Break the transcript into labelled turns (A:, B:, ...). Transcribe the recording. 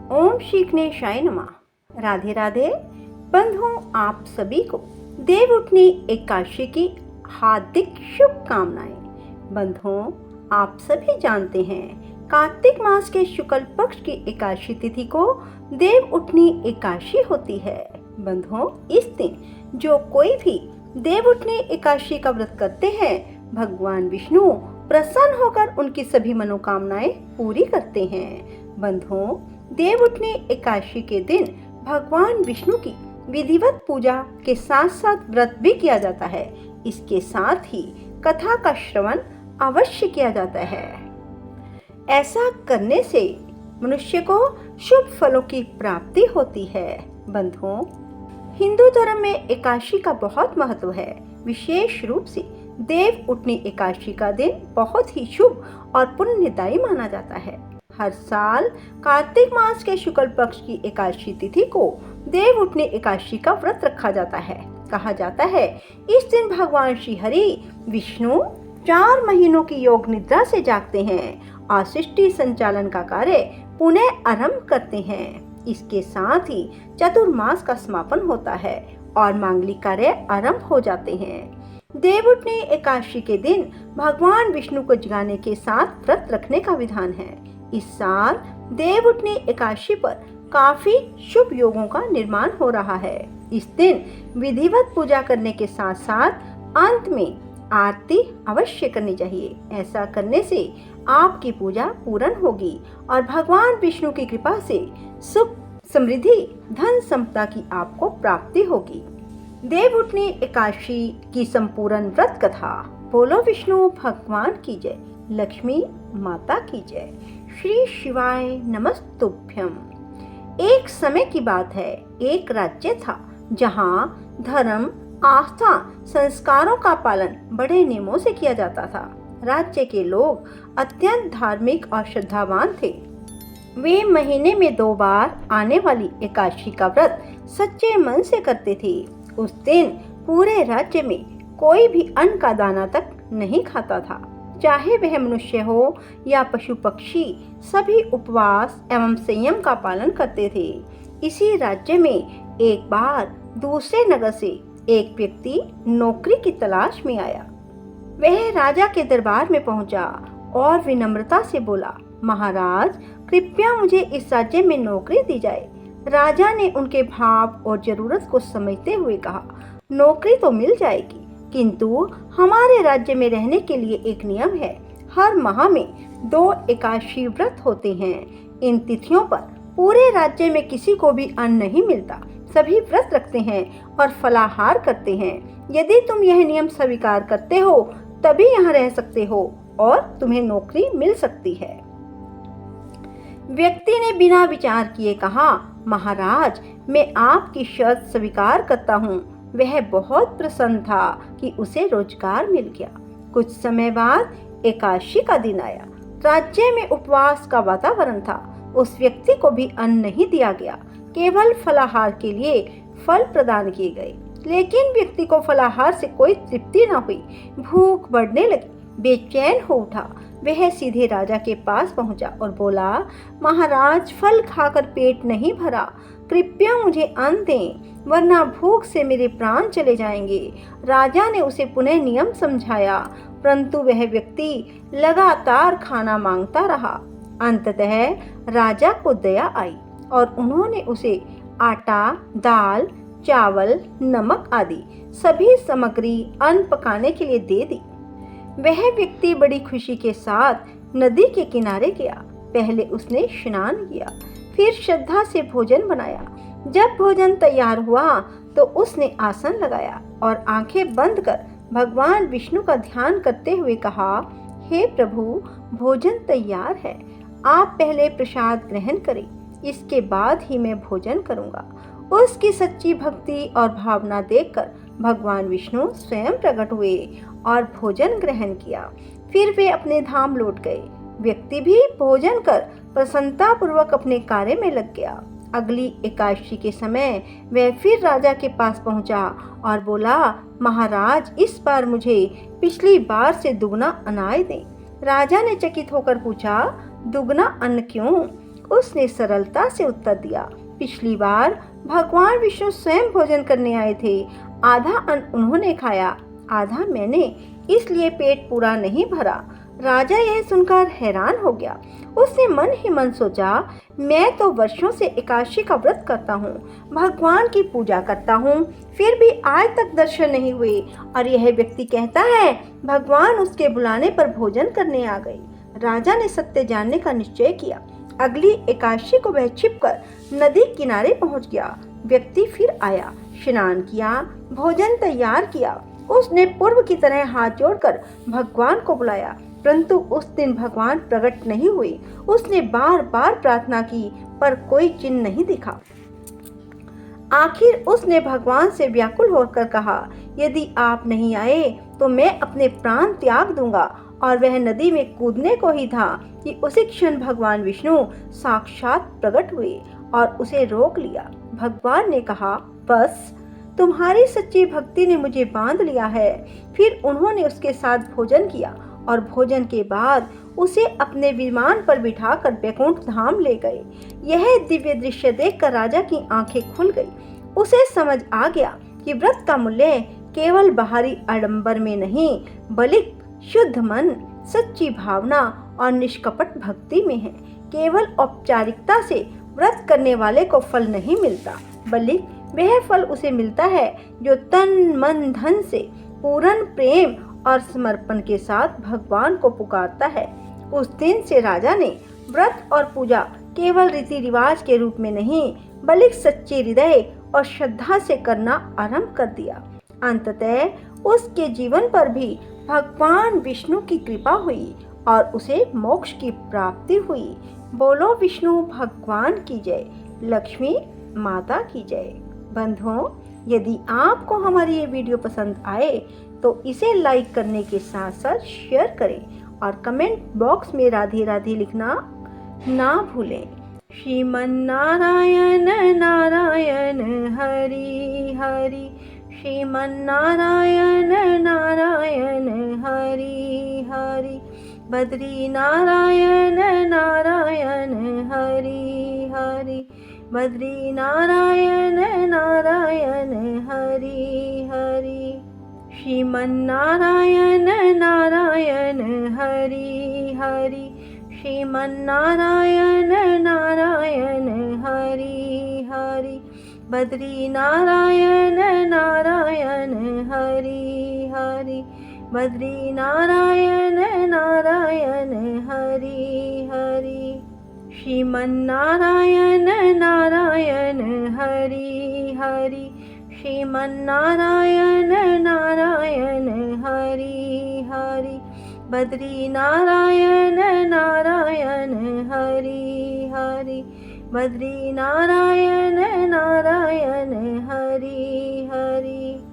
A: ओम श्री गणेशाय नमः। राधे राधे बंधुओं, आप सभी को देवउठनी एकादशी की हार्दिक शुभकामनाएं। बंधुओं, आप सभी जानते हैं कार्तिक मास के शुक्ल पक्ष की एकादशी तिथि को देवउठनी एकादशी होती है। बंधुओं, इस दिन जो कोई भी देवउठनी एकादशी का व्रत करते हैं, भगवान विष्णु प्रसन्न होकर उनकी सभी मनोकामनाएं पूरी करते हैं। बंधुओं, देवउठनी एकादशी के दिन भगवान विष्णु की विधिवत पूजा के साथ साथ व्रत भी किया जाता है। इसके साथ ही कथा का श्रवण अवश्य किया जाता है। ऐसा करने से मनुष्य को शुभ फलों की प्राप्ति होती है। बंधुओं, हिंदू धर्म में एकादशी का बहुत महत्व है। विशेष रूप से देवउठनी एकादशी का दिन बहुत ही शुभ और पुण्यदायी माना जाता है। हर साल कार्तिक मास के शुक्ल पक्ष की एकादशी तिथि को देवउठनी एकादशी का व्रत रखा जाता है। कहा जाता है इस दिन भगवान श्री हरि विष्णु 4 महीनों की योग निद्रा से जागते हैं और सृष्टि संचालन का कार्य पुनः आरंभ करते हैं। इसके साथ ही चतुर्मास का समापन होता है और मांगलिक कार्य आरंभ हो जाते हैं। देवउठनी एकादशी के दिन भगवान विष्णु को जगाने के साथ व्रत रखने का विधान है। इस साल देवउठनी एकादशी पर काफी शुभ योगों का निर्माण हो रहा है। इस दिन विधिवत पूजा करने के साथ साथ अंत में आरती अवश्य करनी चाहिए। ऐसा करने से आपकी पूजा पूर्ण होगी और भगवान विष्णु की कृपा से सुख, समृद्धि, धन संपदा की आपको प्राप्ति होगी। देवउठनी एकादशी की संपूर्ण व्रत कथा। बोलो विष्णु भगवान की जय, लक्ष्मी माता की जय, श्री शिवाय नमस्तुभ्यम। एक समय की बात है, एक राज्य था जहां धर्म, आस्था, संस्कारों का पालन बड़े नियमों से किया जाता था। राज्य के लोग अत्यंत धार्मिक और श्रद्धावान थे। वे महीने में 2 बार आने वाली एकादशी का व्रत सच्चे मन से करते थे। उस दिन पूरे राज्य में कोई भी अन्न का दाना तक नहीं खाता था। चाहे वह मनुष्य हो या पशु पक्षी, सभी उपवास एवं संयम का पालन करते थे। इसी राज्य में एक बार दूसरे नगर से एक व्यक्ति नौकरी की तलाश में आया। वह राजा के दरबार में पहुंचा और विनम्रता से बोला, महाराज, कृपया मुझे इस राज्य में नौकरी दी जाए। राजा ने उनके भाव और जरूरत को समझते हुए कहा, नौकरी तो मिल जाएगी, किंतु हमारे राज्य में रहने के लिए एक नियम है। हर माह में 2 एकादशी व्रत होते हैं। इन तिथियों पर पूरे राज्य में किसी को भी अन्न नहीं मिलता। सभी व्रत रखते हैं और फलाहार करते हैं। यदि तुम यह नियम स्वीकार करते हो तभी यहाँ रह सकते हो और तुम्हें नौकरी मिल सकती है। व्यक्ति ने बिना विचार किए कहा, महाराज, मैं आपकी शर्त स्वीकार करता हूँ। वह बहुत प्रसन्न था कि उसे रोजगार मिल गया। कुछ समय बाद एकादशी का दिन आया। राज्य में उपवास का वातावरण था। उस व्यक्ति को भी अन्न नहीं दिया गया, केवल फलाहार के लिए फल प्रदान किए गए। लेकिन व्यक्ति को फलाहार से कोई तृप्ति न हुई। भूख बढ़ने लगी, बेचैन हो उठा। वह सीधे राजा के पास पहुंचा और बोला, महाराज, फल खाकर पेट नहीं भरा, कृपया मुझे अन्न दें, वरना भूख से मेरे प्राण चले जाएंगे। राजा ने उसे पुनः नियम समझाया, परंतु वह व्यक्ति लगातार खाना मांगता रहा। अंततः राजा को दया आई और उन्होंने उसे आटा, दाल, चावल, नमक आदि सभी सामग्री अन्न पकाने के लिए दे दी। वह व्यक्ति बड़ी खुशी के साथ नदी के किनारे गया। पहले उसने स्नान किया, फिर श्रद्धा से भोजन बनाया। जब भोजन तैयार हुआ तो उसने आसन लगाया और आंखें बंद कर भगवान विष्णु का ध्यान करते हुए कहा, हे प्रभु, भोजन तैयार है। आप पहले प्रसाद ग्रहण करें, इसके बाद ही मैं भोजन करूंगा। उसकी सच्ची भक्ति और भावना देखकर भगवान विष्णु स्वयं प्रकट हुए और भोजन ग्रहण किया। फिर वे अपने धाम लौट गए। व्यक्ति भी भोजन कर प्रसन्नता पूर्वक अपने कार्य में लग गया। अगली एकादशी के समय वह फिर राजा के पास पहुंचा और बोला, महाराज, इस बार मुझे पिछली बार से दुगना अनाज दें। राजा ने चकित होकर पूछा, दुगना अन्न क्यों? उसने सरलता से उत्तर दिया, पिछली बार भगवान विष्णु स्वयं भोजन करने आए थे। आधा अन्न उन्होंने खाया, आधा मैंने, इसलिए पेट पूरा नहीं भरा। राजा यह सुनकर हैरान हो गया। उसने मन ही मन सोचा, मैं तो वर्षों से एकादशी का व्रत करता हूँ, भगवान की पूजा करता हूँ, फिर भी आज तक दर्शन नहीं हुए, और यह व्यक्ति कहता है भगवान उसके बुलाने पर भोजन करने आ गए। राजा ने सत्य जानने का निश्चय किया। अगली एकादशी को वह छिपकर नदी किनारे पहुंच गया। व्यक्ति फिर आया, स्नान किया, भोजन तैयार किया। उसने पूर्व की तरह हाथ जोड़कर भगवान को बुलाया, परंतु उस दिन भगवान प्रकट नहीं हुए। उसने बार बार प्रार्थना की, पर कोई चिन्ह नहीं दिखा। आखिर उसने भगवान से व्याकुल होकर कहा, यदि आप नहीं आए तो मैं अपने प्राण त्याग दूंगा। और वह नदी में कूदने को ही था कि उसी क्षण भगवान विष्णु साक्षात प्रकट हुए और उसे रोक लिया। भगवान ने कहा, बस, तुम्हारी सच्ची भक्ति ने मुझे बांध लिया है। फिर उन्होंने उसके साथ भोजन किया और भोजन के बाद उसे अपने विमान पर बिठाकर बैकुंठ धाम ले गए। यह दिव्य दृश्य देखकर राजा की आंखें खुल गई। उसे समझ आ गया कि व्रत का मूल्य केवल बाहरी आडंबर में नहीं, बल्कि शुद्ध मन, सच्ची भावना और निष्कपट भक्ति में है। केवल औपचारिकता से व्रत करने वाले को फल नहीं मिलता, बल्कि वह फल उसे मिलता है जो तन मन धन से पूर्ण प्रेम और समर्पण के साथ भगवान को पुकारता है। उस दिन से राजा ने व्रत और पूजा केवल रीति रिवाज के रूप में नहीं, बल्कि सच्चे हृदय और श्रद्धा से करना आरंभ कर दिया। अंततः उसके जीवन पर भी भगवान विष्णु की कृपा हुई और उसे मोक्ष की प्राप्ति हुई। बोलो विष्णु भगवान की जय, लक्ष्मी माता की जय। बंधुओं, यदि आपको हमारी ये वीडियो पसंद आए तो इसे लाइक करने के साथ साथ शेयर करें और कमेंट बॉक्स में राधे राधे लिखना ना भूलें। श्रीमन नारायण नारायण हरि हरि, श्रीमन नारायण नारायण हरि हरि, बद्री नारायण नारायण हरि हरि, बद्री नारायण नारायण हरि हरि, श्रीमन नारायण नारायण हरि हरि, श्रीमन नारायण नारायण हरि हरि, बद्री नारायण नारायण हरि हरि, बद्री नारायण नारायण हरि हरि, श्रीमन नारायण नारायण हरि हरि, श्रीमन नारायण नारायण हरि हरि, बद्री नारायण नारायण हरि हरि, बद्री नारायण नारायण हरि हरि।